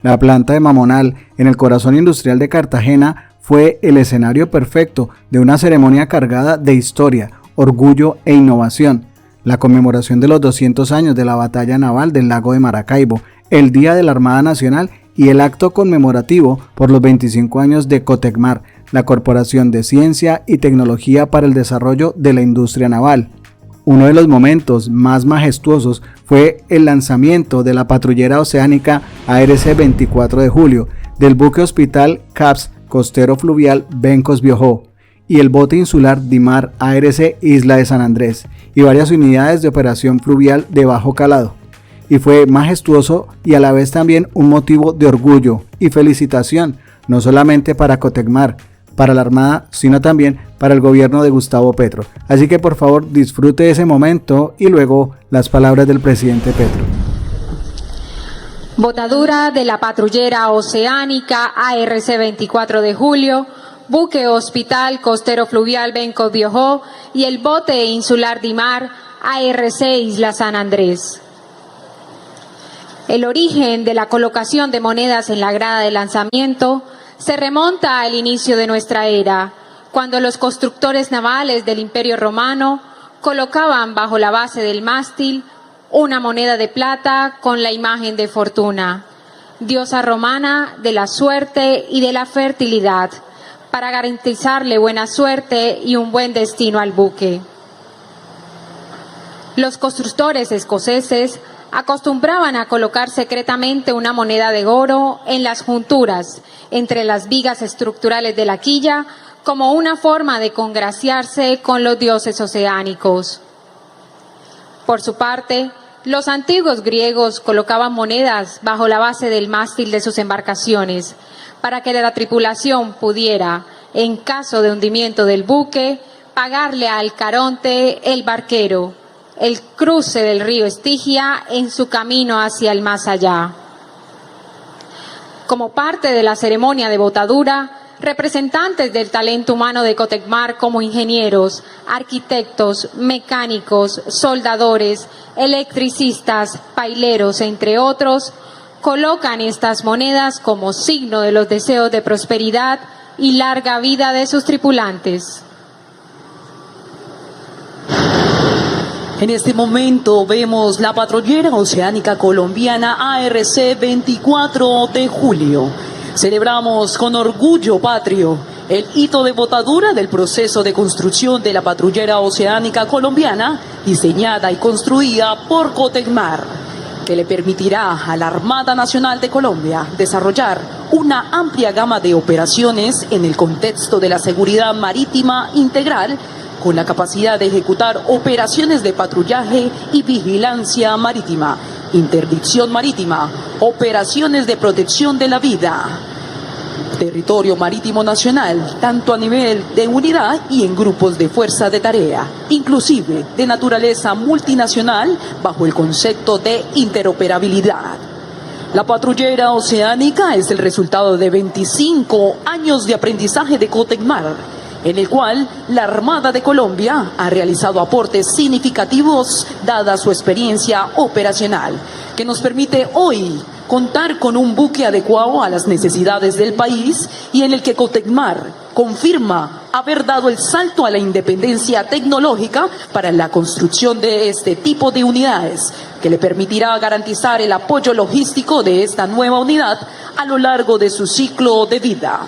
La planta de Mamonal, en el corazón industrial de Cartagena, fue el escenario perfecto de una ceremonia cargada de historia, orgullo e innovación. La conmemoración de los 200 años de la batalla naval del lago de Maracaibo, el Día de la Armada Nacional y el acto conmemorativo por los 25 años de Cotecmar, la Corporación de Ciencia y Tecnología para el Desarrollo de la Industria Naval. Uno de los momentos más majestuosos fue el lanzamiento de la patrullera oceánica ARC 24 de julio, del buque hospital CAPS costero fluvial Bencos Biojó y el bote insular Dimar ARC Isla de San Andrés y varias unidades de operación fluvial de bajo calado. Y fue majestuoso y a la vez también un motivo de orgullo y felicitación, no solamente para Cotecmar, para la Armada, sino también para el gobierno de Gustavo Petro. Así que por favor disfrute ese momento y luego las palabras del presidente Petro. Botadura de la patrullera oceánica ARC 24 de julio, buque hospital costero fluvial Bencos Biojó y el bote insular Dimar ARC Isla San Andrés. El origen de la colocación de monedas en la grada de lanzamiento se remonta al inicio de nuestra era, cuando los constructores navales del Imperio Romano colocaban bajo la base del mástil una moneda de plata con la imagen de Fortuna, diosa romana de la suerte y de la fertilidad, para garantizarle buena suerte y un buen destino al buque. Los constructores escoceses acostumbraban a colocar secretamente una moneda de oro en las junturas, entre las vigas estructurales de la quilla, como una forma de congraciarse con los dioses oceánicos. Por su parte, los antiguos griegos colocaban monedas bajo la base del mástil de sus embarcaciones, para que la tripulación pudiera, en caso de hundimiento del buque, pagarle al Caronte, el barquero, el cruce del río Estigia en su camino hacia el más allá. Como parte de la ceremonia de botadura, representantes del talento humano de Cotecmar como ingenieros, arquitectos, mecánicos, soldadores, electricistas, paileros, entre otros, colocan estas monedas como signo de los deseos de prosperidad y larga vida de sus tripulantes. En este momento vemos la patrullera oceánica colombiana ARC 24 de julio. Celebramos con orgullo patrio el hito de botadura del proceso de construcción de la patrullera oceánica colombiana, diseñada y construida por Cotecmar, que le permitirá a la Armada Nacional de Colombia desarrollar una amplia gama de operaciones en el contexto de la seguridad marítima integral, con la capacidad de ejecutar operaciones de patrullaje y vigilancia marítima, interdicción marítima, operaciones de protección de la vida, territorio marítimo nacional, tanto a nivel de unidad y en grupos de fuerza de tarea, inclusive de naturaleza multinacional bajo el concepto de interoperabilidad. La patrullera oceánica es el resultado de 25 años de aprendizaje de Cotecmar, en el cual la Armada de Colombia ha realizado aportes significativos dada su experiencia operacional, que nos permite hoy contar con un buque adecuado a las necesidades del país y en el que Cotecmar confirma haber dado el salto a la independencia tecnológica para la construcción de este tipo de unidades, que le permitirá garantizar el apoyo logístico de esta nueva unidad a lo largo de su ciclo de vida.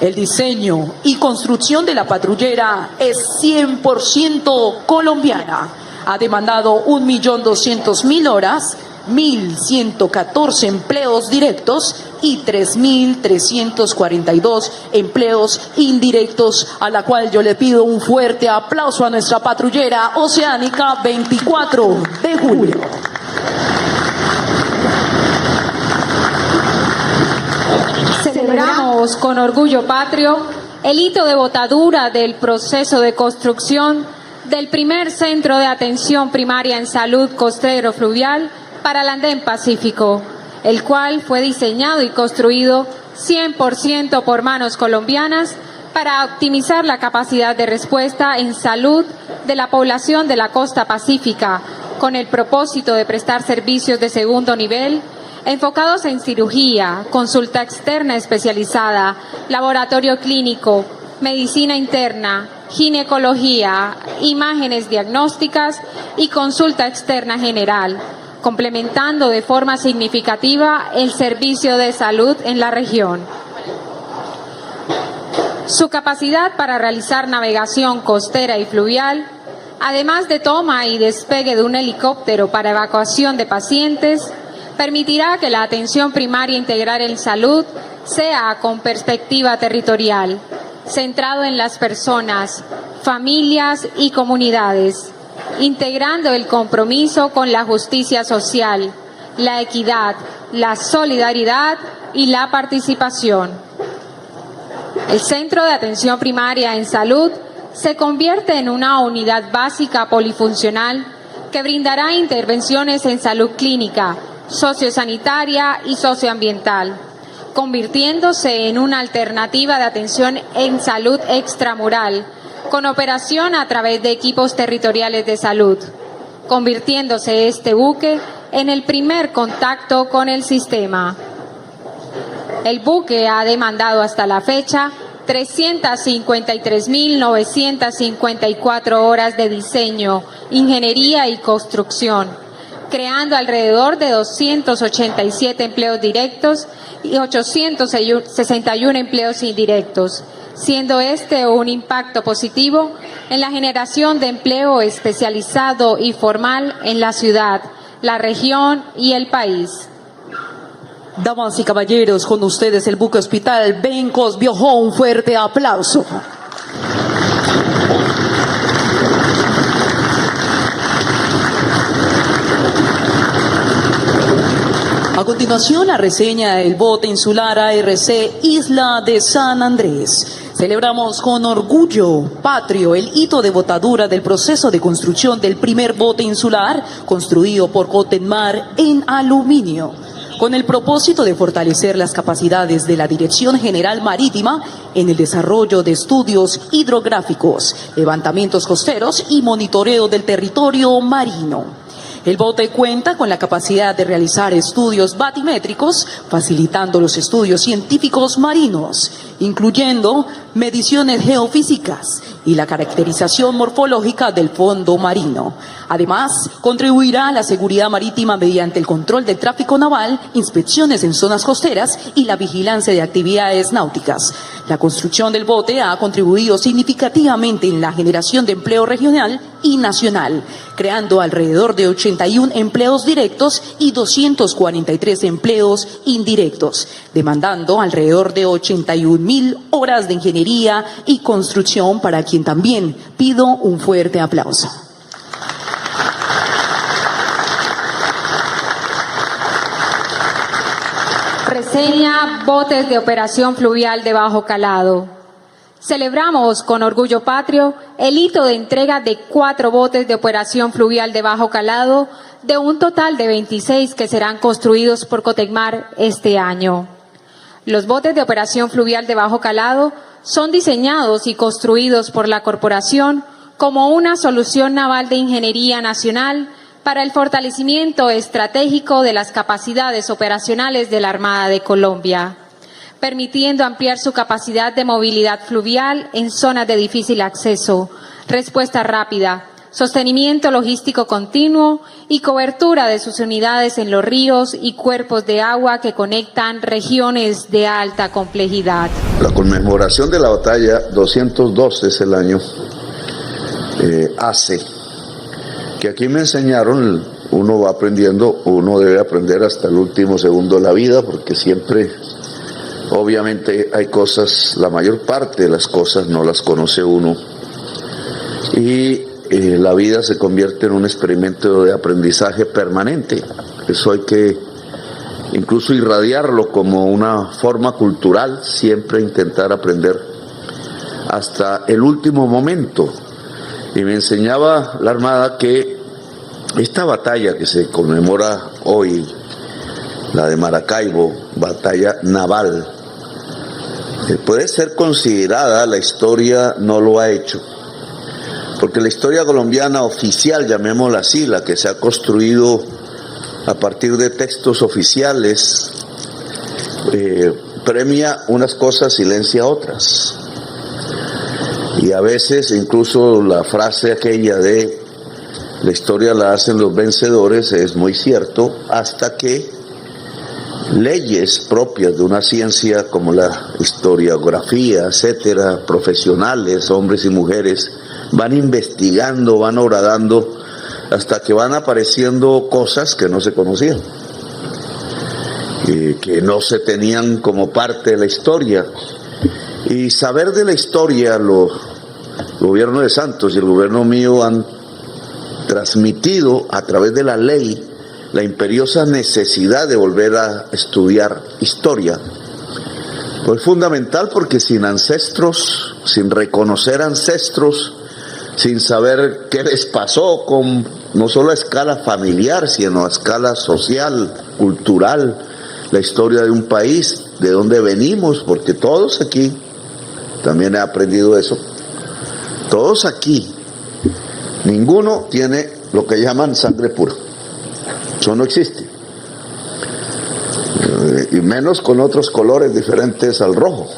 El diseño y construcción de la patrullera es 100% colombiana. Ha demandado 1.200.000 horas, 1.114 empleos directos y 3.342 empleos indirectos, a la cual yo le pido un fuerte aplauso a nuestra patrullera oceánica 24 de julio. Celebramos con orgullo patrio el hito de botadura del proceso de construcción del primer centro de atención primaria en salud costero fluvial para el Andén Pacífico, el cual fue diseñado y construido 100% por manos colombianas para optimizar la capacidad de respuesta en salud de la población de la costa pacífica, con el propósito de prestar servicios de segundo nivel enfocados en cirugía, consulta externa especializada, laboratorio clínico, medicina interna, ginecología, imágenes diagnósticas y consulta externa general, complementando de forma significativa el servicio de salud en la región. Su capacidad para realizar navegación costera y fluvial, además de toma y despegue de un helicóptero para evacuación de pacientes, permitirá que la atención primaria integral en salud sea con perspectiva territorial, centrado en las personas, familias y comunidades, integrando el compromiso con la justicia social, la equidad, la solidaridad y la participación. El Centro de Atención Primaria en Salud se convierte en una unidad básica polifuncional que brindará intervenciones en salud clínica, sociosanitaria y socioambiental, convirtiéndose en una alternativa de atención en salud extramural, con operación a través de equipos territoriales de salud, convirtiéndose este buque en el primer contacto con el sistema. El buque ha demandado hasta la fecha 353.954 horas de diseño, ingeniería y construcción, creando alrededor de 287 empleos directos y 861 empleos indirectos, siendo este un impacto positivo en la generación de empleo especializado y formal en la ciudad, la región y el país. Damas y caballeros, con ustedes el buque hospital Bencos Biojó. Un fuerte aplauso. A continuación, la reseña del bote insular ARC Isla de San Andrés. Celebramos con orgullo patrio el hito de botadura del proceso de construcción del primer bote insular construido por Cotenmar en aluminio, con el propósito de fortalecer las capacidades de la Dirección General Marítima en el desarrollo de estudios hidrográficos, levantamientos costeros y monitoreo del territorio marino. El bote cuenta con la capacidad de realizar estudios batimétricos, facilitando los estudios científicos marinos, incluyendo mediciones geofísicas y la caracterización morfológica del fondo marino. Además, contribuirá a la seguridad marítima mediante el control del tráfico naval, inspecciones en zonas costeras y la vigilancia de actividades náuticas. La construcción del bote ha contribuido significativamente en la generación de empleo regional y nacional, creando alrededor de 81 empleos directos y 243 empleos indirectos, demandando alrededor de 81.000 horas de ingeniería y construcción, para quien también pido un fuerte aplauso. Reseña botes de operación fluvial de bajo calado. Celebramos con orgullo patrio el hito de entrega de 4 botes de operación fluvial de bajo calado de un total de 26 que serán construidos por Cotenmar este año. Los botes de operación fluvial de bajo calado son diseñados y construidos por la corporación como una solución naval de ingeniería nacional para el fortalecimiento estratégico de las capacidades operacionales de la Armada de Colombia, permitiendo ampliar su capacidad de movilidad fluvial en zonas de difícil acceso, respuesta rápida, sostenimiento logístico continuo y cobertura de sus unidades en los ríos y cuerpos de agua que conectan regiones de alta complejidad. La conmemoración de la batalla 202 es el año hace, que aquí me enseñaron, uno va aprendiendo, uno debe aprender hasta el último segundo de la vida, porque siempre, obviamente, hay cosas, la mayor parte de las cosas no las conoce uno, y la vida se convierte en un experimento de aprendizaje permanente. Eso hay que incluso irradiarlo como una forma cultural, siempre intentar aprender hasta el último momento. Y me enseñaba la Armada que esta batalla que se conmemora hoy, la de Maracaibo, batalla naval, puede ser considerada, la historia no lo ha hecho, porque la historia colombiana oficial, llamémosla así, la que se ha construido a partir de textos oficiales, premia unas cosas, silencia otras. Y a veces incluso la frase aquella de la historia la hacen los vencedores es muy cierto, hasta que leyes propias de una ciencia como la historiografía, etcétera, profesionales, hombres y mujeres, van investigando, van horadando, hasta que van apareciendo cosas que no se conocían, que no se tenían como parte de la historia. Y saber de la historia, el gobierno de Santos y el gobierno mío han transmitido a través de la ley la imperiosa necesidad de volver a estudiar historia. Pues fundamental, porque sin ancestros, sin reconocer ancestros, sin saber qué les pasó con no solo a escala familiar, sino a escala social, cultural, la historia de un país, de dónde venimos, porque todos aquí, también he aprendido eso, todos aquí, ninguno tiene lo que llaman sangre pura. Eso no existe. Y menos con otros colores diferentes al rojo.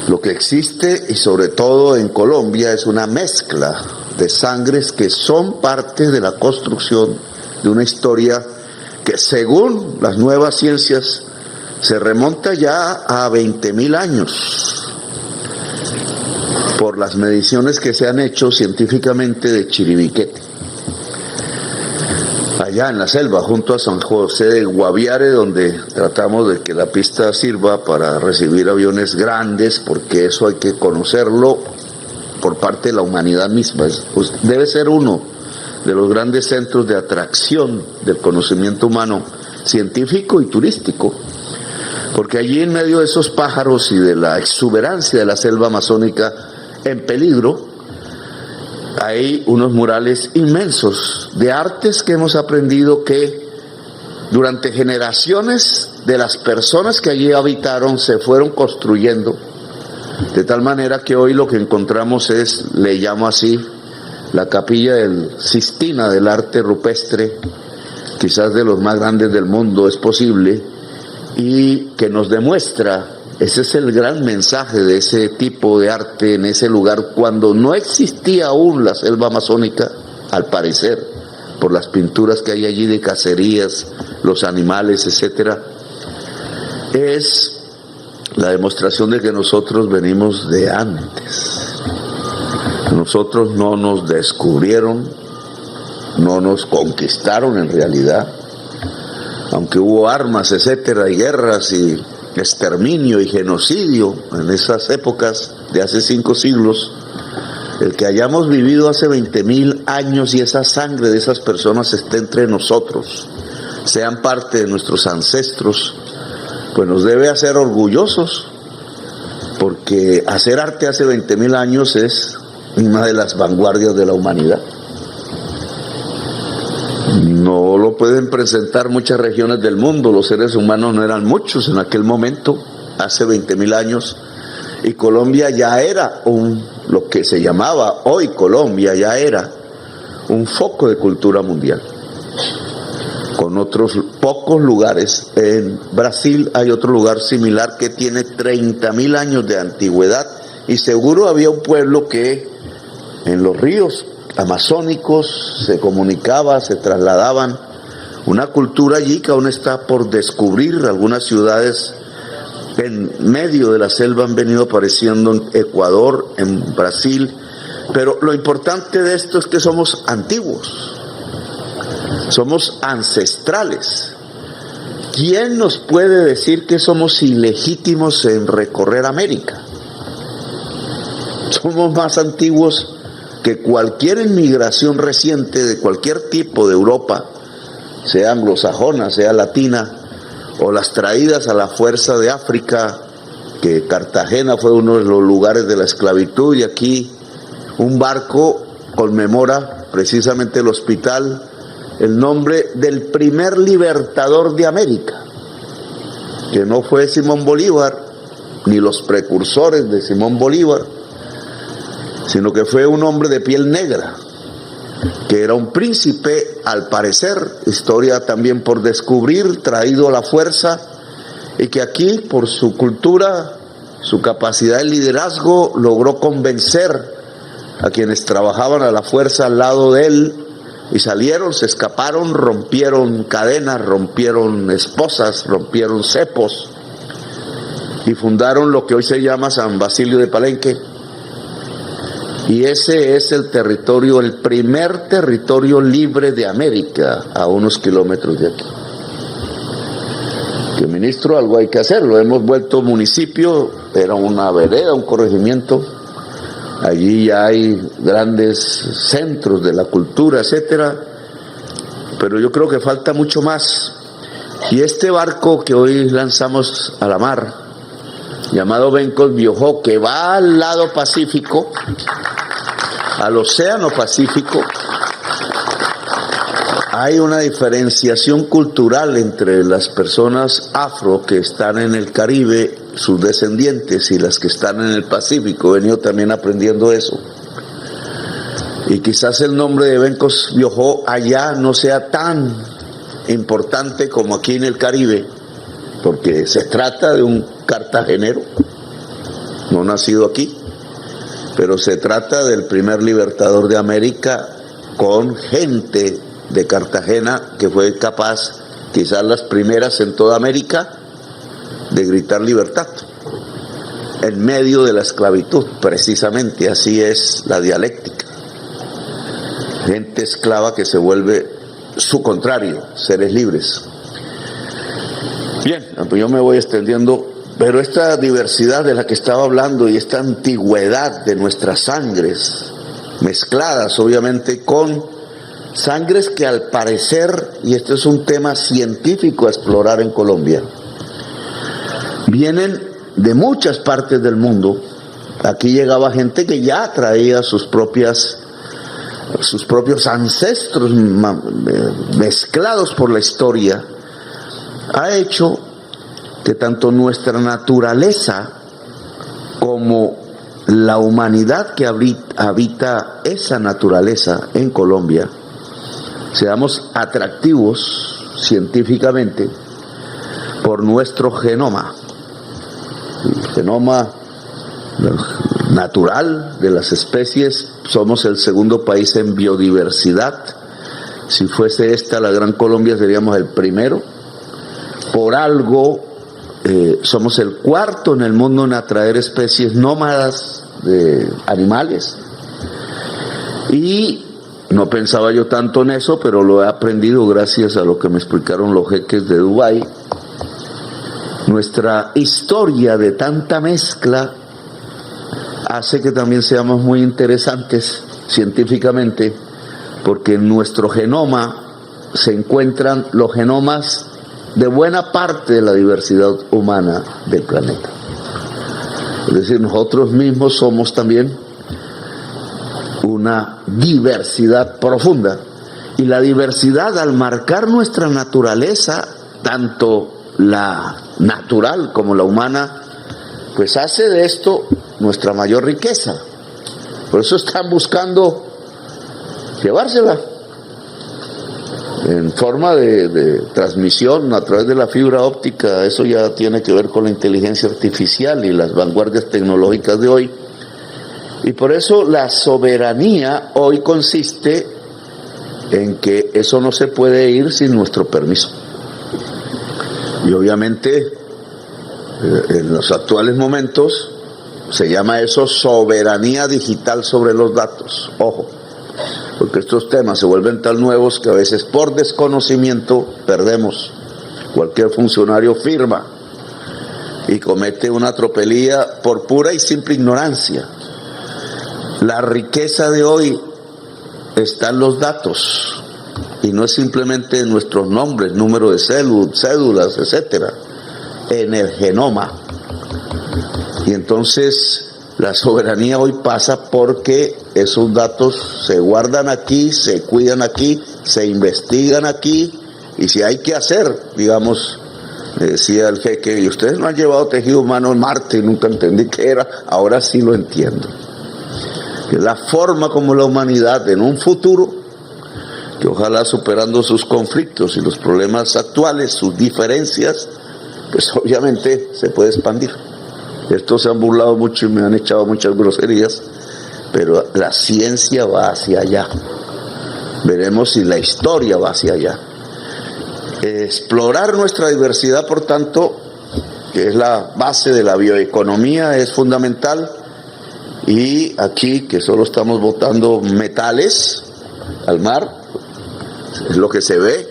Lo que existe, y sobre todo en Colombia, es una mezcla de sangres que son parte de la construcción de una historia que, según las nuevas ciencias, se remonta ya a 20.000 años por las mediciones que se han hecho científicamente de Chiribiquete, allá en la selva, junto a San José de Guaviare, donde tratamos de que la pista sirva para recibir aviones grandes, porque eso hay que conocerlo por parte de la humanidad misma. Pues debe ser uno de los grandes centros de atracción del conocimiento humano, científico y turístico, porque allí, en medio de esos pájaros y de la exuberancia de la selva amazónica en peligro, hay unos murales inmensos de artes que hemos aprendido que durante generaciones de las personas que allí habitaron se fueron construyendo, de tal manera que hoy lo que encontramos es, le llamo así, la capilla del Sistina del arte rupestre, quizás de los más grandes del mundo, es posible, y que nos demuestra, ese es el gran mensaje de ese tipo de arte en ese lugar, cuando no existía aún la selva amazónica, al parecer, por las pinturas que hay allí de cacerías, los animales, etcétera, es la demostración de que nosotros venimos de antes. Nosotros no nos descubrieron, no nos conquistaron en realidad, aunque hubo armas, etcétera, y guerras y exterminio y genocidio en esas épocas de hace 5 siglos, el que hayamos vivido hace 20.000 años y esa sangre de esas personas esté entre nosotros, sean parte de nuestros ancestros, pues nos debe hacer orgullosos, porque hacer arte hace 20.000 años es una de las vanguardias de la humanidad. No lo pueden presentar muchas regiones del mundo, los seres humanos no eran muchos en aquel momento, hace 20.000 años, y Colombia ya era lo que se llamaba hoy Colombia, ya era un foco de cultura mundial, con otros pocos lugares. En Brasil hay otro lugar similar que tiene 30.000 años de antigüedad, y seguro había un pueblo que en los ríos amazónicos se comunicaba, se trasladaban, una cultura allí que aún está por descubrir. Algunas ciudades en medio de la selva han venido apareciendo en Ecuador, en Brasil, pero lo importante de esto es que somos antiguos, somos ancestrales. ¿Quién nos puede decir que somos ilegítimos en recorrer América? Somos más antiguos que cualquier inmigración reciente de cualquier tipo de Europa, sea anglosajona, sea latina, o las traídas a la fuerza de África, que Cartagena fue uno de los lugares de la esclavitud, y aquí un barco conmemora precisamente el hospital, el nombre del primer libertador de América, que no fue Simón Bolívar, ni los precursores de Simón Bolívar, sino que fue un hombre de piel negra, que era un príncipe, al parecer, historia también por descubrir, traído a la fuerza, y que aquí, por su cultura, su capacidad de liderazgo, logró convencer a quienes trabajaban a la fuerza al lado de él, y salieron, se escaparon, rompieron cadenas, rompieron esposas, rompieron cepos, y fundaron lo que hoy se llama San Basilio de Palenque. Y ese es el territorio, el primer territorio libre de América, a unos kilómetros de aquí. Que ministro, algo hay que hacer, lo hemos vuelto municipio, era una vereda, un corregimiento. Allí ya hay grandes centros de la cultura, etcétera, pero yo creo que falta mucho más. Y este barco que hoy lanzamos a la mar, llamado Bencos Biojó, que va al lado Pacífico, al Océano Pacífico, hay una diferenciación cultural entre las personas afro que están en el Caribe, sus descendientes, y las que están en el Pacífico. He venido también aprendiendo eso. Y quizás el nombre de Bencos Biojó allá no sea tan importante como aquí en el Caribe, porque se trata de un cartagenero, no nacido aquí, pero se trata del primer libertador de América, con gente de Cartagena que fue capaz, quizás las primeras en toda América, de gritar libertad en medio de la esclavitud. Precisamente así es la dialéctica. Gente esclava que se vuelve su contrario, seres libres. Bien, pues yo me voy extendiendo, pero esta diversidad de la que estaba hablando y esta antigüedad de nuestras sangres, mezcladas obviamente con sangres que al parecer, y este es un tema científico a explorar en Colombia, vienen de muchas partes del mundo. Aquí llegaba gente que ya traía sus propios ancestros mezclados por la historia. Ha hecho que tanto nuestra naturaleza como la humanidad que habita esa naturaleza en Colombia seamos atractivos científicamente por nuestro genoma. El genoma natural de las especies. Somos el segundo país en biodiversidad. Si fuese esta la Gran Colombia, seríamos el primero. Por algo somos el cuarto en el mundo en atraer especies nómadas de animales. Y no pensaba yo tanto en eso, pero lo he aprendido gracias a lo que me explicaron los jeques de Dubái. Nuestra historia de tanta mezcla hace que también seamos muy interesantes científicamente, porque en nuestro genoma se encuentran los genomas de buena parte de la diversidad humana del planeta. Es decir, nosotros mismos somos también una diversidad profunda, y la diversidad, al marcar nuestra naturaleza, tanto la natural como la humana, pues hace de esto nuestra mayor riqueza. Por eso están buscando llevársela en forma de transmisión a través de la fibra óptica. Eso ya tiene que ver con la inteligencia artificial y las vanguardias tecnológicas de hoy. Y por eso la soberanía hoy consiste en que eso no se puede ir sin nuestro permiso. Y obviamente en los actuales momentos se llama eso soberanía digital sobre los datos. Ojo, porque estos temas se vuelven tan nuevos que a veces por desconocimiento perdemos. Cualquier funcionario firma y comete una tropelía por pura y simple ignorancia. La riqueza de hoy está en los datos, y no es simplemente en nuestros nombres, número de cédulas, etcétera, en el genoma. Y entonces la soberanía hoy pasa porque esos datos se guardan aquí, se cuidan aquí, se investigan aquí, y si hay que hacer, digamos, decía el jeque, y ustedes no han llevado tejido humano en Marte, y nunca entendí qué era, ahora sí lo entiendo. Que la forma como la humanidad en un futuro que ojalá superando sus conflictos y los problemas actuales, sus diferencias, pues obviamente se puede expandir. Estos se han burlado mucho y me han echado muchas groserías, pero la ciencia va hacia allá. Veremos si la historia va hacia allá. Explorar nuestra diversidad, por tanto, que es la base de la bioeconomía, es fundamental. Y aquí, que solo estamos botando metales al mar, es lo que se ve,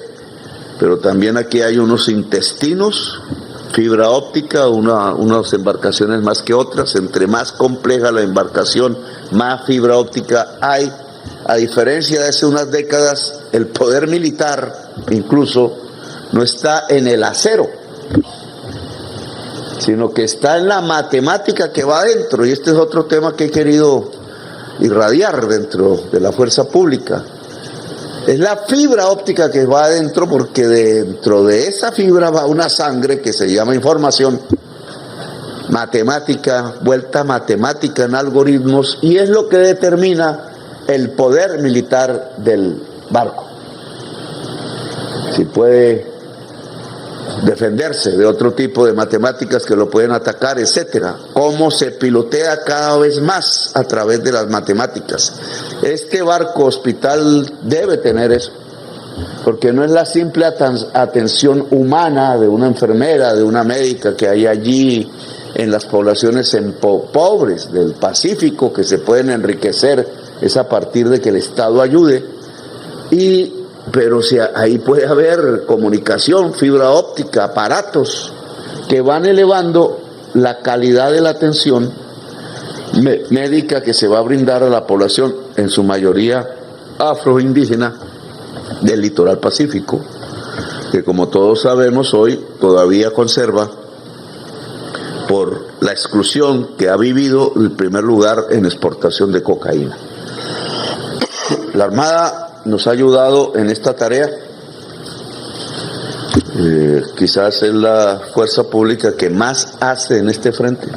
pero también aquí hay unos intestinos, fibra óptica, unas embarcaciones más que otras. Entre más compleja la embarcación, más fibra óptica hay. A diferencia de hace unas décadas, el poder militar incluso no está en el acero, sino que está en la matemática que va adentro, y este es otro tema que he querido irradiar dentro de la fuerza pública. Es la fibra óptica que va adentro, porque dentro de esa fibra va una sangre que se llama información, matemática, vuelta matemática en algoritmos, y es lo que determina el poder militar del barco. Si puede defenderse de otro tipo de matemáticas que lo pueden atacar, etcétera. Cómo se pilotea cada vez más a través de las matemáticas. Este barco hospital debe tener eso, porque no es la simple atención humana de una enfermera, de una médica que hay allí en las poblaciones pobres del Pacífico, que se pueden enriquecer, es a partir de que el Estado ayude. Pero si ahí puede haber comunicación, fibra óptica, aparatos que van elevando la calidad de la atención médica que se va a brindar a la población, en su mayoría afroindígena, del litoral pacífico, que como todos sabemos hoy todavía conserva, por la exclusión que ha vivido, el primer lugar en exportación de cocaína. La Armada nos ha ayudado en esta tarea. Quizás es la fuerza pública que más hace en este frente.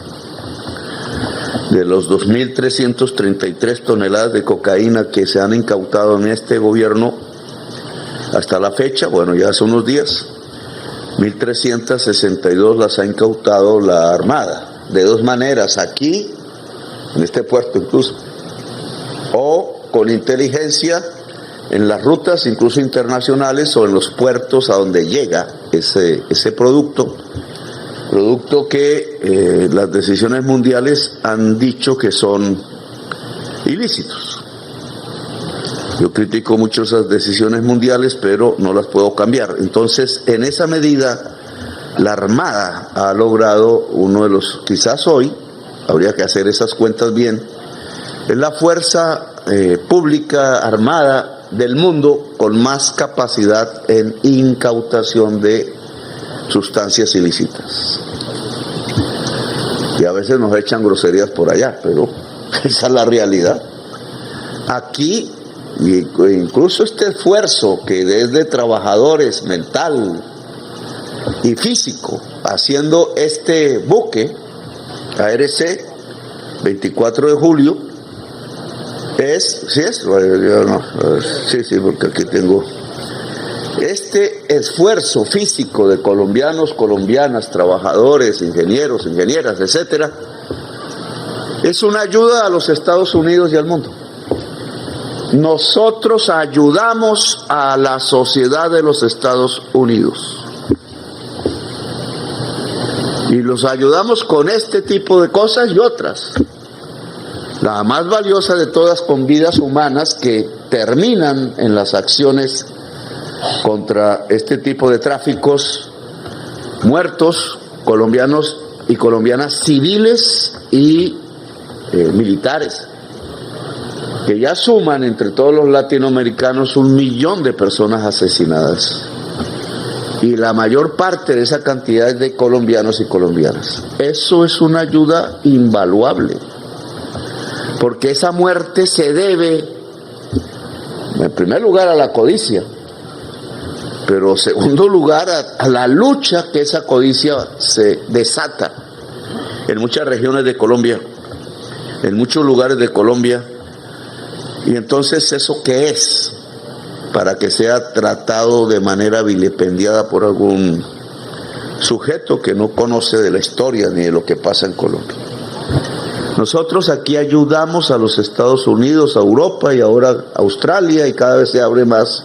De los 2.333 toneladas de cocaína que se han incautado en este gobierno hasta la fecha, bueno, ya hace unos días, 1.362 las ha incautado la Armada, de dos maneras, aquí, en este puerto incluso, o con inteligencia en las rutas incluso internacionales o en los puertos a donde llega ese producto que las decisiones mundiales han dicho que son ilícitos. Yo critico mucho esas decisiones mundiales, pero no las puedo cambiar. Entonces, en esa medida, la Armada ha logrado uno de los, quizás hoy, habría que hacer esas cuentas bien, es la fuerza pública armada del mundo con más capacidad en incautación de sustancias ilícitas. Y a veces nos echan groserías por allá, pero esa es la realidad. Aquí, incluso este esfuerzo que desde trabajadores mental y físico, haciendo este buque ARC 24 de julio, porque aquí tengo este esfuerzo físico de colombianos, colombianas, trabajadores, ingenieros, ingenieras, etcétera, es una ayuda a los Estados Unidos y al mundo. Nosotros ayudamos a la sociedad de los Estados Unidos y los ayudamos con este tipo de cosas y otras. La más valiosa de todas, con vidas humanas que terminan en las acciones contra este tipo de tráficos, muertos, colombianos y colombianas civiles y militares, que ya suman entre todos los latinoamericanos 1 millón de personas asesinadas. Y la mayor parte de esa cantidad es de colombianos y colombianas. Eso es una ayuda invaluable, porque esa muerte se debe, en primer lugar, a la codicia, pero en segundo lugar a la lucha que esa codicia se desata en muchas regiones de Colombia, en muchos lugares de Colombia. Y entonces, ¿eso qué es? para que sea tratado de manera vilipendiada por algún sujeto que no conoce de la historia ni de lo que pasa en Colombia. Nosotros aquí ayudamos a los Estados Unidos, a Europa y ahora a Australia, y cada vez se abre más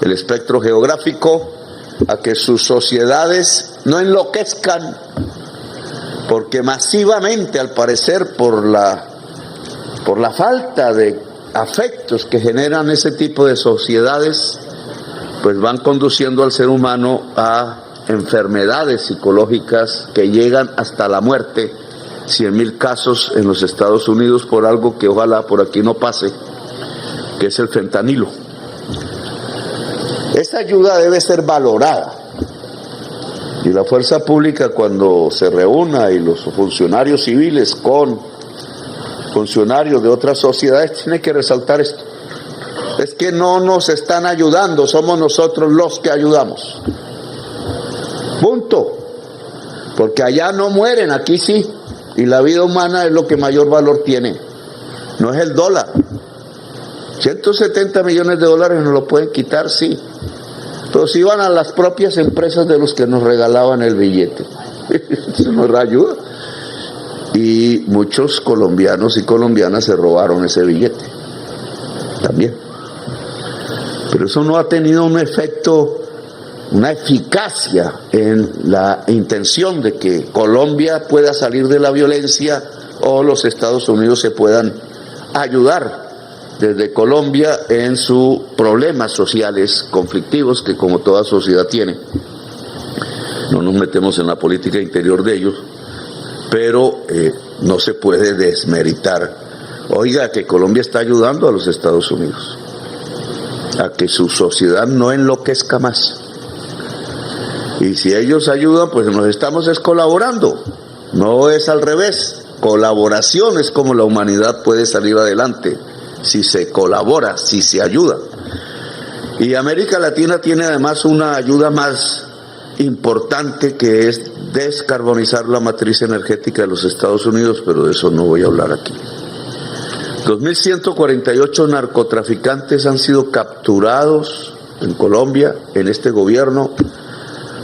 el espectro geográfico, a que sus sociedades no enloquezcan, porque masivamente, al parecer, por la falta de afectos que generan ese tipo de sociedades, pues van conduciendo al ser humano a enfermedades psicológicas que llegan hasta la muerte, 100,000 casos en los Estados Unidos por algo que ojalá por aquí no pase, que es el fentanilo. Esta ayuda debe ser valorada, y la fuerza pública, cuando se reúna, y los funcionarios civiles con funcionarios de otras sociedades, tiene que resaltar esto. Es que no nos están ayudando, somos nosotros los que ayudamos. Punto. Porque allá no mueren, aquí sí. Y la vida humana es lo que mayor valor tiene. No es el dólar. 170 millones de dólares nos lo pueden quitar, sí. Pero si iban a las propias empresas de los que nos regalaban el billete. Eso nos ayuda. Y muchos colombianos y colombianas se robaron ese billete. También. Pero eso no ha tenido un efecto, una eficacia en la intención de que Colombia pueda salir de la violencia o los Estados Unidos se puedan ayudar desde Colombia en sus problemas sociales conflictivos que como toda sociedad tiene. No nos metemos en la política interior de ellos, pero no se puede desmeritar. Oiga, que Colombia está ayudando a los Estados Unidos a que su sociedad no enloquezca más. Y si ellos ayudan, pues nos estamos colaborando. No es al revés. Colaboración es como la humanidad puede salir adelante. Si se colabora, si se ayuda. Y América Latina tiene además una ayuda más importante, que es descarbonizar la matriz energética de los Estados Unidos, pero de eso no voy a hablar aquí. 2.148 narcotraficantes han sido capturados en Colombia, en este gobierno.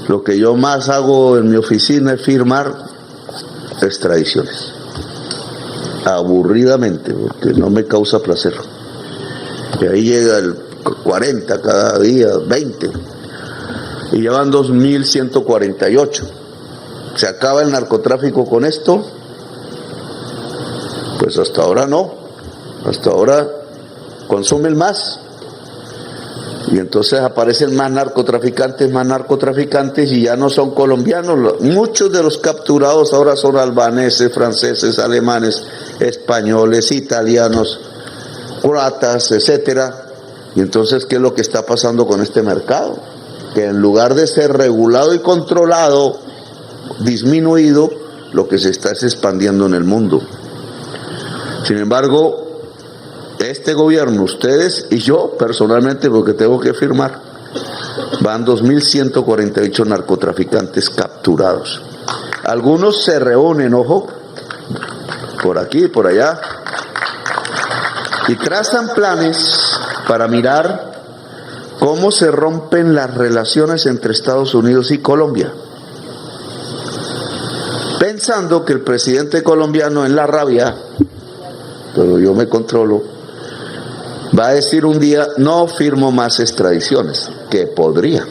Lo que yo más hago en mi oficina es firmar extradiciones. Aburridamente, porque no me causa placer. Y ahí llega el 40 cada día, 20. Y ya van 2.148. ¿Se acaba el narcotráfico con esto? Pues hasta ahora no. Hasta ahora consumen más. Y entonces aparecen más narcotraficantes y ya no son colombianos. Muchos de los capturados ahora son albaneses, franceses, alemanes, españoles, italianos, croatas, etcétera. Y entonces, ¿qué es lo que está pasando con este mercado? Que en lugar de ser regulado y controlado, disminuido, lo que se está es expandiendo en el mundo. Sin embargo, este gobierno, ustedes y yo personalmente, porque tengo que firmar, van 2.148 narcotraficantes capturados. Algunos se reúnen, ojo, por aquí y por allá, y trazan planes para mirar cómo se rompen las relaciones entre Estados Unidos y Colombia, pensando que el presidente colombiano, en la rabia, pero yo me controlo, va a decir un día: no firmo más extradiciones, que podría,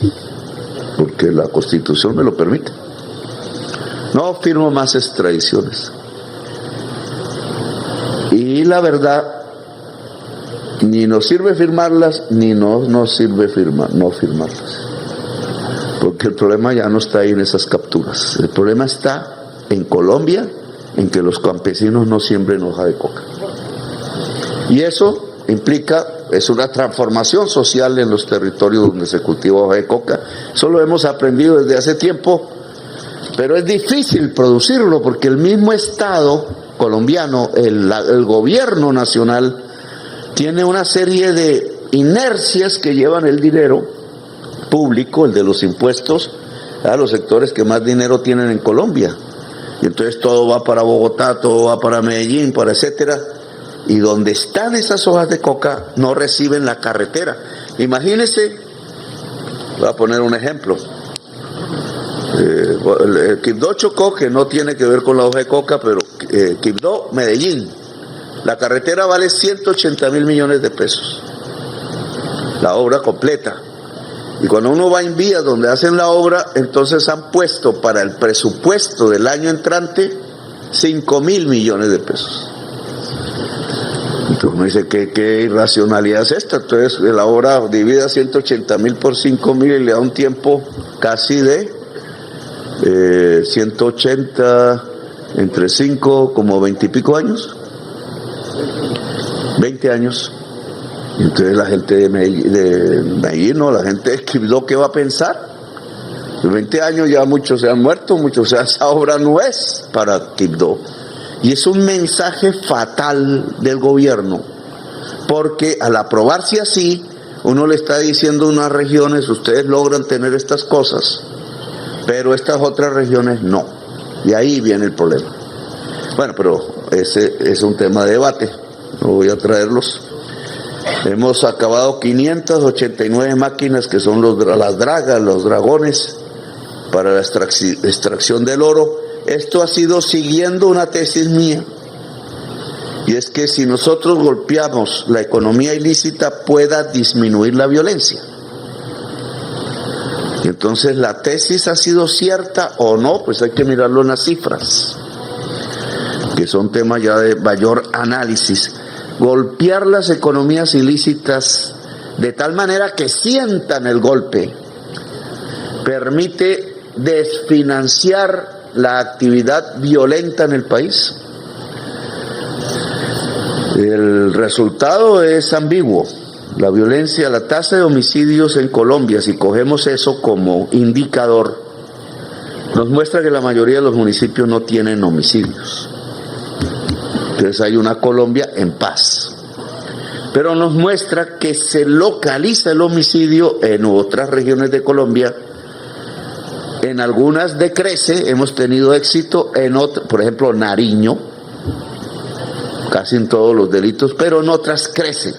porque la Constitución me lo permite. No firmo más extradiciones. Y la verdad, ni nos sirve firmarlas, ni no nos sirve no firmarlas. Porque el problema ya no está ahí en esas capturas. El problema está en Colombia, en que los campesinos no siembren hoja de coca. Y eso implica, es una transformación social en los territorios donde se cultiva hoja de coca. Eso lo hemos aprendido desde hace tiempo, pero es difícil producirlo porque el mismo Estado colombiano, el gobierno nacional, tiene una serie de inercias que llevan el dinero público, el de los impuestos, a los sectores que más dinero tienen en Colombia. Y entonces todo va para Bogotá, todo va para Medellín, para etcétera. Y donde están esas hojas de coca no reciben la carretera. Imagínense, voy a poner un ejemplo. El Quibdó Chocó, que no tiene que ver con la hoja de coca, pero Quibdó Medellín, la carretera vale 180.000 millones de pesos, la obra completa. Y cuando uno va en vías donde hacen la obra, entonces han puesto para el presupuesto del año entrante 5.000 millones de pesos. Entonces uno dice, ¿qué irracionalidad es esta? Entonces la obra divide 180.000 por 5.000 y le da un tiempo casi de 180 entre 5, como 20 y pico años. 20 años. Entonces la gente de Medellín, no, la gente de Quibdó, ¿qué va a pensar? En 20 años ya muchos se han muerto, esa obra no es para Quibdó. Y es un mensaje fatal del gobierno, porque al aprobarse así, uno le está diciendo a unas regiones, ustedes logran tener estas cosas, pero estas otras regiones no. Y ahí viene el problema. Bueno, pero ese es un tema de debate, no voy a traerlos. Hemos acabado 589 máquinas que son las dragas, los dragones, para la extracción del oro. Esto ha sido siguiendo una tesis mía, y es que si nosotros golpeamos la economía ilícita pueda disminuir la violencia. Y entonces la tesis ha sido cierta o no, pues hay que mirarlo en las cifras, que son temas ya de mayor análisis. Golpear las economías ilícitas de tal manera que sientan el golpe permite desfinanciar la actividad violenta en el país. El resultado es ambiguo. La violencia, la tasa de homicidios en Colombia, si cogemos eso como indicador, nos muestra que la mayoría de los municipios no tienen homicidios. Entonces hay una Colombia en paz. Pero nos muestra que se localiza el homicidio en otras regiones de Colombia. En algunas decrece, hemos tenido éxito, en otras, por ejemplo Nariño, casi en todos los delitos, pero en otras crece.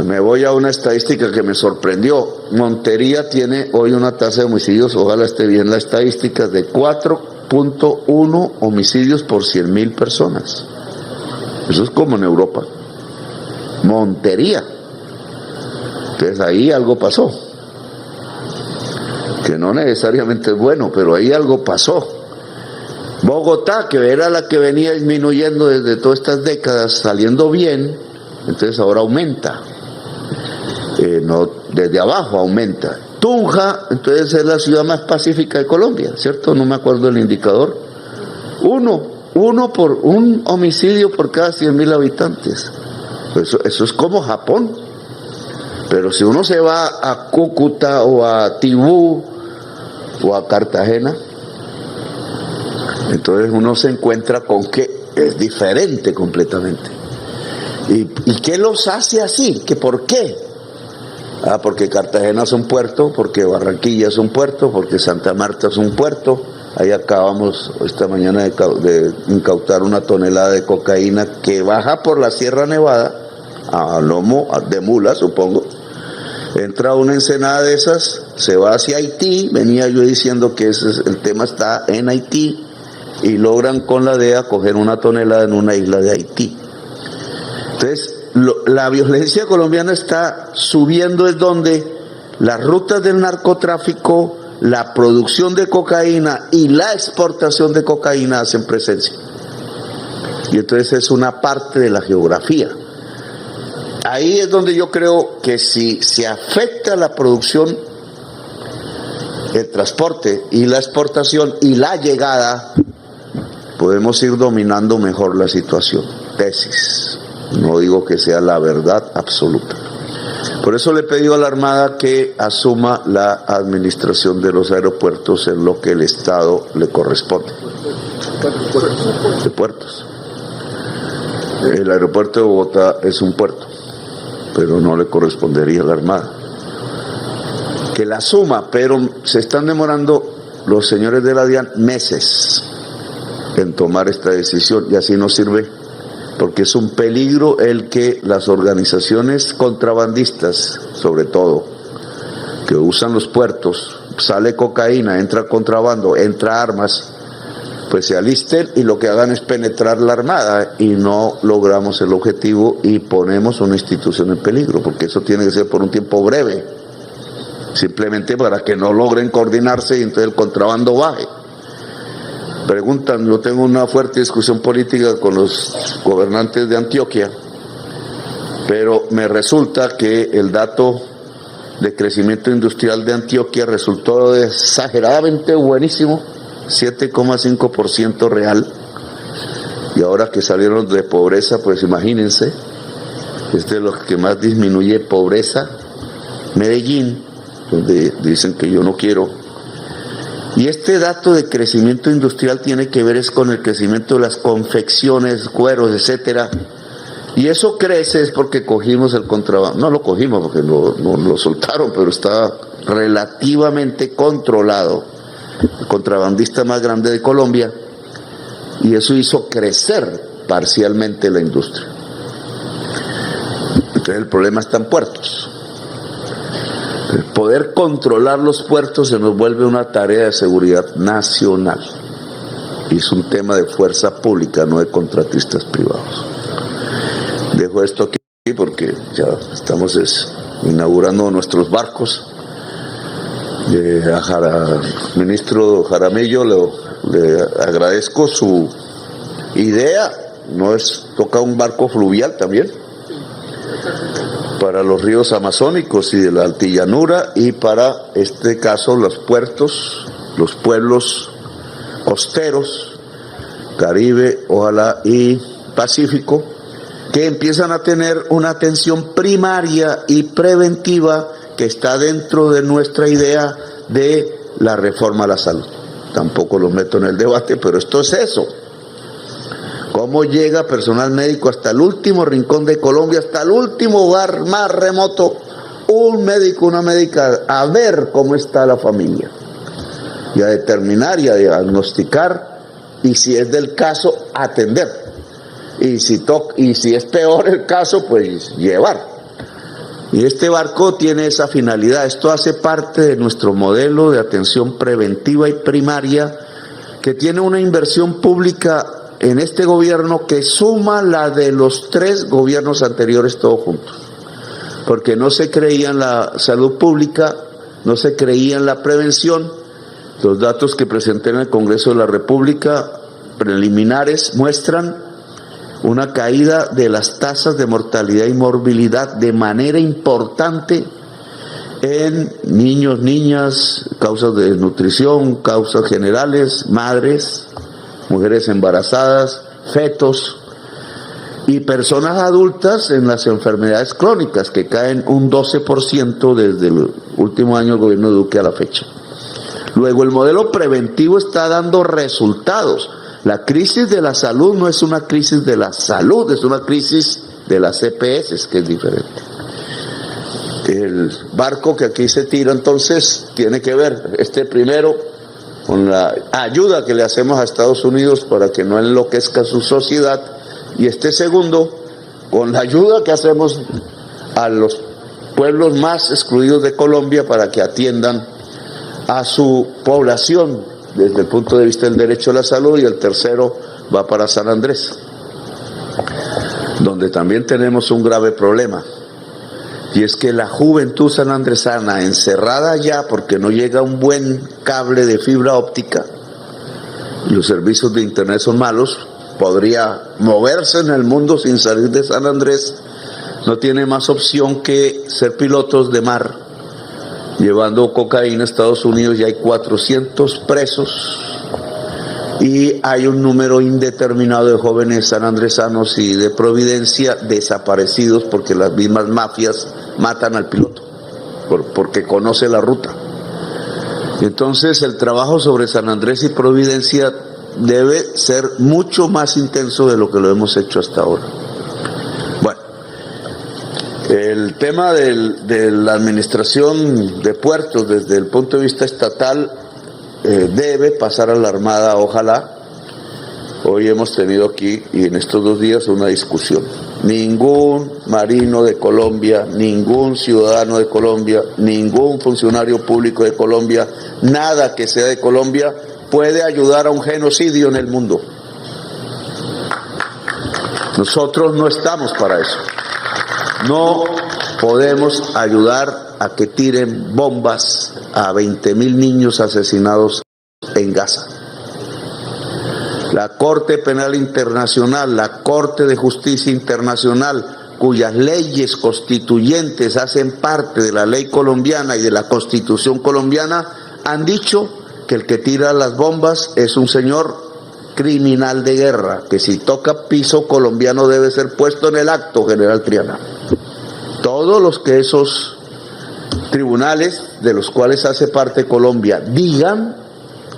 Me voy a una estadística que me sorprendió. Montería tiene hoy una tasa de homicidios, ojalá esté bien la estadística, de 4.1 homicidios por 100.000 personas. Eso es como en Europa. Montería. Entonces ahí algo pasó, que no necesariamente es bueno, pero ahí algo pasó. Bogotá, que era la que venía disminuyendo desde todas estas décadas, saliendo bien, entonces ahora aumenta. No, desde abajo aumenta. Tunja, entonces es la ciudad más pacífica de Colombia, ¿cierto? No me acuerdo el indicador. Un homicidio por cada 100.000 habitantes. Eso es como Japón. Pero si uno se va a Cúcuta o a Tibú o a Cartagena, entonces uno se encuentra con que es diferente completamente. ¿Y qué los hace así? ¿Por qué? Porque Cartagena es un puerto, porque Barranquilla es un puerto, porque Santa Marta es un puerto. Ahí acabamos esta mañana de incautar una tonelada de cocaína que baja por la Sierra Nevada, a lomo de mula, supongo. Entra una ensenada de esas, se va hacia Haití. Venía yo diciendo que el tema está en Haití, y logran con la DEA coger una tonelada en una isla de Haití. Entonces, la violencia colombiana está subiendo, es donde las rutas del narcotráfico, la producción de cocaína y la exportación de cocaína hacen presencia. Y entonces es una parte de la geografía. Ahí es donde yo creo que si se afecta la producción, el transporte y la exportación y la llegada, podemos ir dominando mejor la situación. Tesis. No digo que sea la verdad absoluta. Por eso le he pedido a la Armada que asuma la administración de los aeropuertos en lo que el Estado le corresponde. De puertos. El aeropuerto de Bogotá es un puerto, pero no le correspondería a la Armada. Que la asuma, pero se están demorando los señores de la DIAN meses en tomar esta decisión, y así no sirve porque es un peligro el que las organizaciones contrabandistas, sobre todo, que usan los puertos, sale cocaína, entra contrabando, entra armas, pues se alisten y lo que hagan es penetrar la armada y no logramos el objetivo y ponemos una institución en peligro, porque eso tiene que ser por un tiempo breve, simplemente para que no logren coordinarse y entonces el contrabando baje. Preguntan, yo tengo una fuerte discusión política con los gobernantes de Antioquia, pero me resulta que el dato de crecimiento industrial de Antioquia resultó exageradamente buenísimo, 7,5% real, y ahora que salieron de pobreza, pues imagínense, este es lo que más disminuye pobreza, Medellín, donde dicen que yo no quiero. Y este dato de crecimiento industrial tiene que ver es con el crecimiento de las confecciones, cueros, etcétera. Y eso crece es porque cogimos el contrabando. No lo cogimos porque no lo soltaron, pero está relativamente controlado. El contrabandista más grande de Colombia. Y eso hizo crecer parcialmente la industria. Entonces el problema está en puertos. El poder controlar los puertos se nos vuelve una tarea de seguridad nacional. Y es un tema de fuerza pública, no de contratistas privados. Dejo esto aquí porque ya estamos inaugurando nuestros barcos. Al ministro Jaramillo le agradezco su idea. Toca un barco fluvial también para los ríos amazónicos y de la altillanura, y para este caso los puertos, los pueblos costeros, Caribe, ojalá, y Pacífico, que empiezan a tener una atención primaria y preventiva que está dentro de nuestra idea de la reforma a la salud. Tampoco lo meto en el debate, pero esto es eso. ¿Cómo llega personal médico hasta el último rincón de Colombia, hasta el último lugar más remoto, un médico, una médica, a ver cómo está la familia? Y a determinar y a diagnosticar, y si es del caso, atender. Y si es peor el caso, pues llevar. Y este barco tiene esa finalidad. Esto hace parte de nuestro modelo de atención preventiva y primaria, que tiene una inversión pública en este gobierno que suma la de los 3 gobiernos anteriores todos juntos, porque no se creía en la salud pública, no se creía en la prevención. Los datos que presenté en el Congreso de la República preliminares muestran una caída de las tasas de mortalidad y morbilidad de manera importante en niños, niñas, causas de desnutrición, causas generales, madres, mujeres embarazadas, fetos y personas adultas en las enfermedades crónicas, que caen un 12% desde el último año del gobierno de Duque a la fecha. Luego, el modelo preventivo está dando resultados. La crisis de la salud no es una crisis de la salud, es una crisis de las EPS, que es diferente. El barco que aquí se tira entonces tiene que ver, primero, con la ayuda que le hacemos a Estados Unidos para que no enloquezca su sociedad, y segundo, con la ayuda que hacemos a los pueblos más excluidos de Colombia para que atiendan a su población desde el punto de vista del derecho a la salud. Y el tercero va para San Andrés, donde también tenemos un grave problema. Y es que la juventud sanandresana, encerrada ya porque no llega un buen cable de fibra óptica, los servicios de internet son malos, podría moverse en el mundo sin salir de San Andrés, no tiene más opción que ser pilotos de mar, llevando cocaína a Estados Unidos. Ya hay 400 presos y hay un número indeterminado de jóvenes sanandresanos y de Providencia desaparecidos, porque las mismas mafias matan al piloto porque conoce la ruta. Entonces el trabajo sobre San Andrés y Providencia debe ser mucho más intenso de lo que lo hemos hecho hasta ahora. Bueno, el tema de la administración de puertos desde el punto de vista estatal debe pasar a la Armada, ojalá, Hoy hemos tenido aquí y en estos 2 días una discusión. Ningún marino de Colombia, ningún ciudadano de Colombia, ningún funcionario público de Colombia, nada que sea de Colombia puede ayudar a un genocidio en el mundo. Nosotros no estamos para eso. No podemos ayudar a que tiren bombas a 20.000 niños asesinados en Gaza. La Corte Penal Internacional, la Corte de Justicia Internacional, cuyas leyes constituyentes hacen parte de la ley colombiana y de la Constitución colombiana, han dicho que el que tira las bombas es un señor criminal de guerra, que si toca piso colombiano debe ser puesto en el acto, general Triana. Todos los que esos tribunales de los cuales hace parte Colombia digan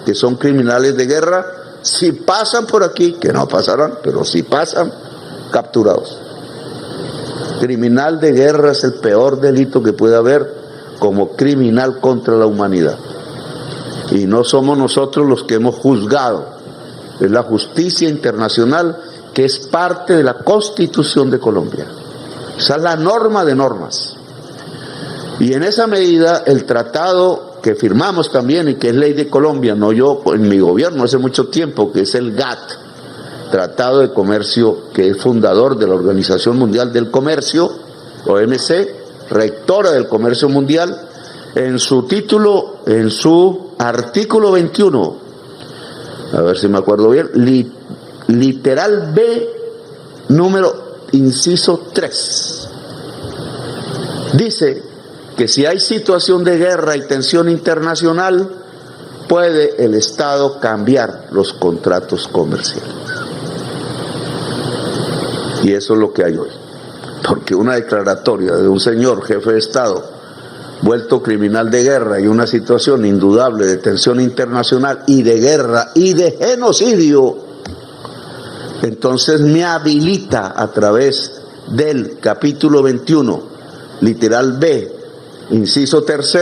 que son criminales de guerra, si pasan por aquí, que no pasarán, pero si pasan, capturados. Criminal de guerra es el peor delito que puede haber como criminal contra la humanidad. Y no somos nosotros los que hemos juzgado, es la justicia internacional que es parte de la Constitución de Colombia. Esa es la norma de normas. Y en esa medida el tratado que firmamos también y que es ley de Colombia, no yo en mi gobierno hace mucho tiempo, que es el GATT, Tratado de Comercio, que es fundador de la Organización Mundial del Comercio, OMC, rectora del comercio mundial, en su título, en su artículo 21, a ver si me acuerdo bien, literal B, número inciso 3, dice que si hay situación de guerra y tensión internacional, puede el Estado cambiar los contratos comerciales. Y eso es lo que hay hoy. Porque una declaratoria de un señor jefe de Estado vuelto criminal de guerra y una situación indudable de tensión internacional y de guerra y de genocidio, entonces me habilita a través del capítulo 21, literal B, inciso 3,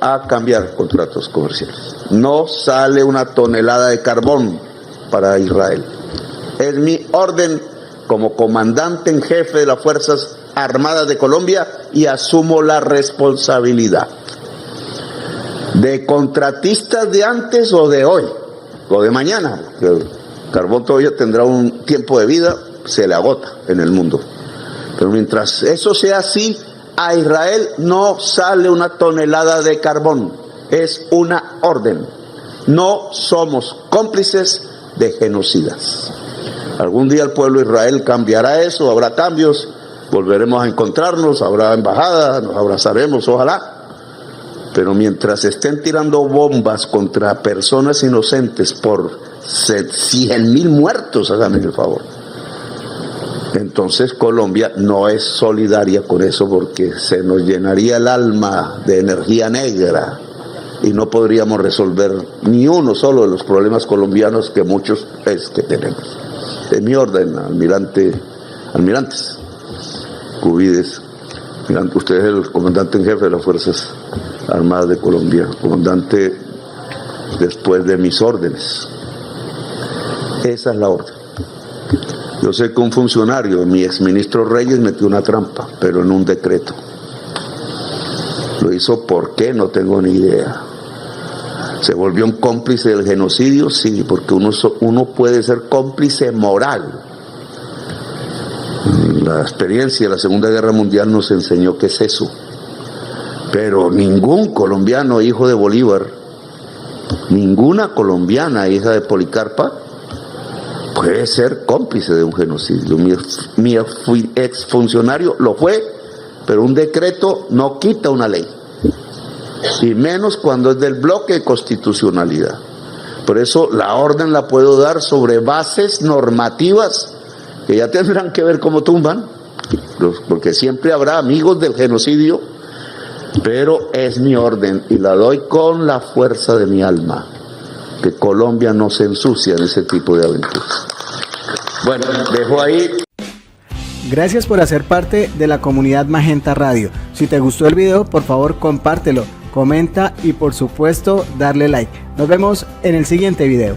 a cambiar contratos comerciales. No sale una tonelada de carbón para Israel. Es mi orden como comandante en jefe de las Fuerzas Armadas de Colombia y asumo la responsabilidad. De contratistas de antes o de hoy, o de mañana, que el carbón todavía tendrá un tiempo de vida, se le agota en el mundo. Pero mientras eso sea así, a Israel no sale una tonelada de carbón, es una orden. No somos cómplices de genocidas. Algún día el pueblo de Israel cambiará eso, habrá cambios, volveremos a encontrarnos, habrá embajada, nos abrazaremos, ojalá. Pero mientras estén tirando bombas contra personas inocentes por 100.000 muertos, háganme el favor. Entonces Colombia no es solidaria con eso porque se nos llenaría el alma de energía negra y no podríamos resolver ni uno solo de los problemas colombianos que muchos es que tenemos. En mi orden, almirantes, Cubides, usted es el comandante en jefe de las Fuerzas Armadas de Colombia, comandante después de mis órdenes. Esa es la orden. Yo sé que un funcionario, mi exministro Reyes, metió una trampa, pero en un decreto. Lo hizo ¿por qué? No tengo ni idea. ¿Se volvió un cómplice del genocidio? Sí, porque uno puede ser cómplice moral. La experiencia de la Segunda Guerra Mundial nos enseñó qué es eso. Pero ningún colombiano hijo de Bolívar, ninguna colombiana hija de Policarpa, puede ser cómplice de un genocidio. Mi exfuncionario lo fue, pero un decreto no quita una ley. Y menos cuando es del bloque de constitucionalidad. Por eso la orden la puedo dar sobre bases normativas que ya tendrán que ver cómo tumban, porque siempre habrá amigos del genocidio, pero es mi orden y la doy con la fuerza de mi alma, que Colombia no se ensucia en ese tipo de aventuras. Bueno, dejo ahí. Gracias por hacer parte de la comunidad Magenta Radio. Si te gustó el video, por favor compártelo, comenta y por supuesto darle like. Nos vemos en el siguiente video.